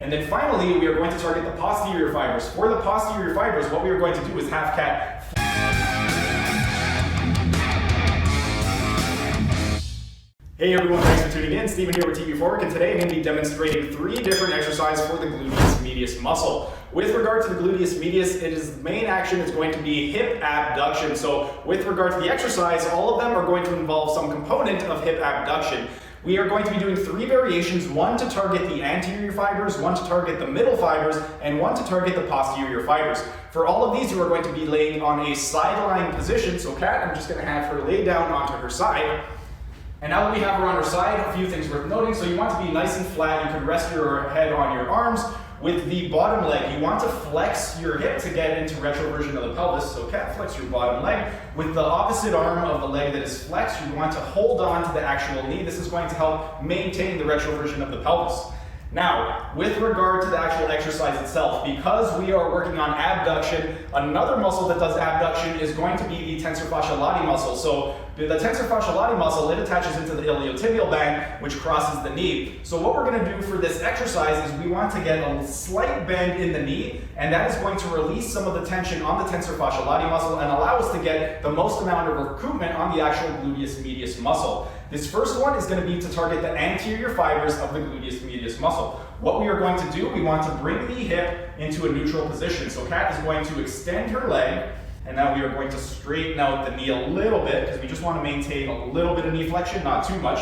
And then finally, we are going to target the posterior fibers. For the posterior fibers, what we are going to do is half cat. Hey everyone, thanks for tuning in. Steven here with TV4, and today I'm going to be demonstrating 3 different exercises for the gluteus medius muscle. With regard to the gluteus medius, the main action is going to be hip abduction. So with regard to the exercise, all of them are going to involve some component of hip abduction. We are going to be doing 3 variations, 1 to target the anterior fibers, 1 to target the middle fibers, and 1 to target the posterior fibers. For all of these, you are going to be laying on a sideline position. So Kat, I'm just going to have her lay down onto her side. And now that we have her on her side, a few things worth noting. So you want to be nice and flat. You can rest your head on your arms. With the bottom leg, you want to flex your hip to get into retroversion of the pelvis. So cat flex your bottom leg. With the opposite arm of the leg that is flexed, you want to hold on to the actual knee. This is going to help maintain the retroversion of the pelvis. Now, with regard to the actual exercise itself, because we are working on abduction, another muscle that does abduction is going to be the tensor fasciae lati muscle. So the tensor fasciae lati muscle, it attaches into the iliotibial band, which crosses the knee. So what we're going to do for this exercise is we want to get a slight bend in the knee, and that is going to release some of the tension on the tensor fasciae lati muscle and allow us to get the most amount of recruitment on the actual gluteus medius muscle. This first one is going to be to target the anterior fibers of the gluteus medius muscle. What we are going to do, we want to bring the hip into a neutral position. So Kat is going to extend her leg, and now we are going to straighten out the knee a little bit because we just want to maintain a little bit of knee flexion, not too much.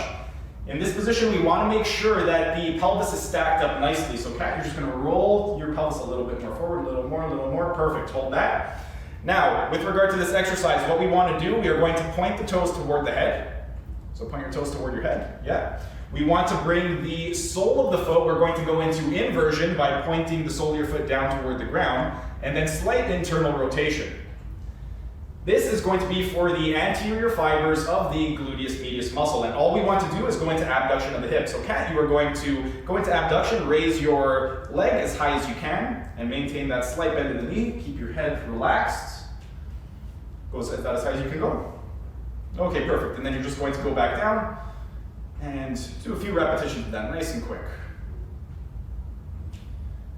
In this position, we want to make sure that the pelvis is stacked up nicely. So Kat, you're just going to roll your pelvis a little bit more forward, a little more. Perfect. Hold that. Now, with regard to this exercise, what we want to do, we are going to point the toes toward the head. So point your toes toward your head, yeah. We want to bring the sole of the foot, we're going to go into inversion by pointing the sole of your foot down toward the ground, and then slight internal rotation. This is going to be for the anterior fibers of the gluteus medius muscle, and all we want to do is go into abduction of the hip. So Kat, you are going to go into abduction, raise your leg as high as you can, and maintain that slight bend in the knee. Keep your head relaxed. Go about as high as you can go. Okay, perfect. And then you're just going to go back down and do a few repetitions of that, nice and quick.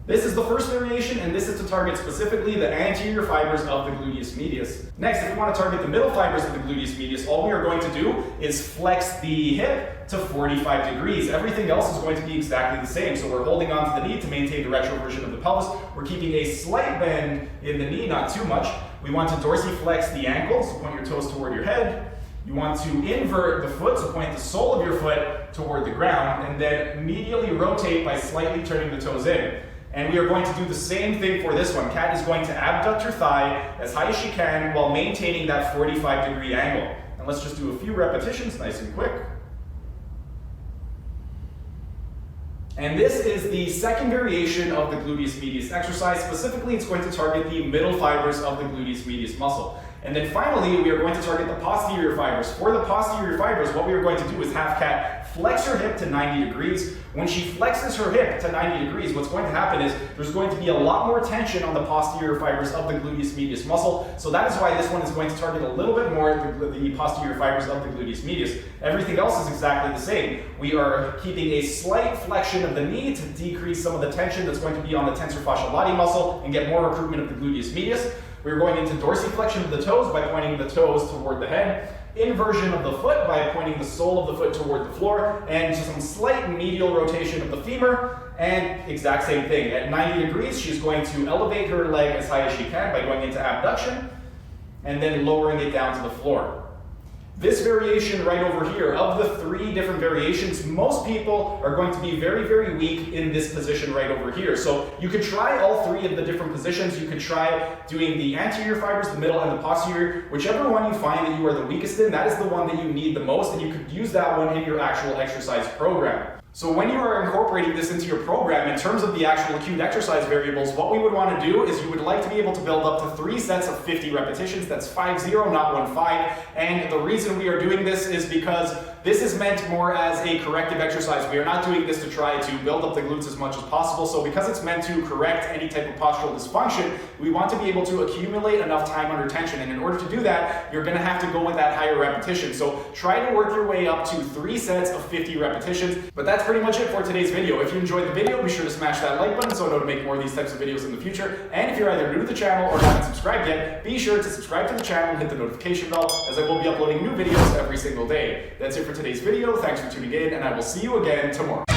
This is the first variation, and this is to target specifically the anterior fibers of the gluteus medius. Next, if we want to target the middle fibers of the gluteus medius, all we are going to do is flex the hip to 45 degrees. Everything else is going to be exactly the same. So we're holding on to the knee to maintain the retroversion of the pelvis. We're keeping a slight bend in the knee, not too much. We want to dorsiflex the ankle, so point your toes toward your head. You want to invert the foot, so point the sole of your foot toward the ground, and then medially rotate by slightly turning the toes in. And we are going to do the same thing for this one. Kat is going to abduct her thigh as high as she can while maintaining that 45-degree angle. And let's just do a few repetitions, nice and quick. And this is the second variation of the gluteus medius exercise. Specifically, it's going to target the middle fibers of the gluteus medius muscle. And then finally, we are going to target the posterior fibers. For the posterior fibers, what we are going to do is have Kat flex her hip to 90 degrees. When she flexes her hip to 90 degrees, what's going to happen is there's going to be a lot more tension on the posterior fibers of the gluteus medius muscle. So that is why this one is going to target a little bit more the posterior fibers of the gluteus medius. Everything else is exactly the same. We are keeping a slight flexion of the knee to decrease some of the tension that's going to be on the tensor fasciae lati muscle and get more recruitment of the gluteus medius. We're going into dorsiflexion of the toes by pointing the toes toward the head, inversion of the foot by pointing the sole of the foot toward the floor, and some slight medial rotation of the femur, and exact same thing. At 90 degrees, she's going to elevate her leg as high as she can by going into abduction, and then lowering it down to the floor. This variation right over here, of the 3 different variations, most people are going to be very, very weak in this position right over here. So you could try all 3 of the different positions. You could try doing the anterior fibers, the middle, and the posterior. Whichever one you find that you are the weakest in, that is the one that you need the most, and you could use that one in your actual exercise program. So when you are incorporating this into your program, in terms of the actual acute exercise variables, what we would want to do is you would like to be able to build up to 3 sets of 50 repetitions. That's 5-0, not 1-5. And the reason we are doing this is because this is meant more as a corrective exercise. We are not doing this to try to build up the glutes as much as possible. So because it's meant to correct any type of postural dysfunction, we want to be able to accumulate enough time under tension. And in order to do that, you're going to have to go with that higher repetition. So try to work your way up to 3 sets of 50 repetitions. But that's pretty much it for today's video. If you enjoyed the video, be sure to smash that like button so I know to make more of these types of videos in the future. And if you're either new to the channel or haven't subscribed yet, be sure to subscribe to the channel and hit the notification bell, as I will be uploading new videos every single day. That's it for today's video. Thanks for tuning in, and I will see you again tomorrow.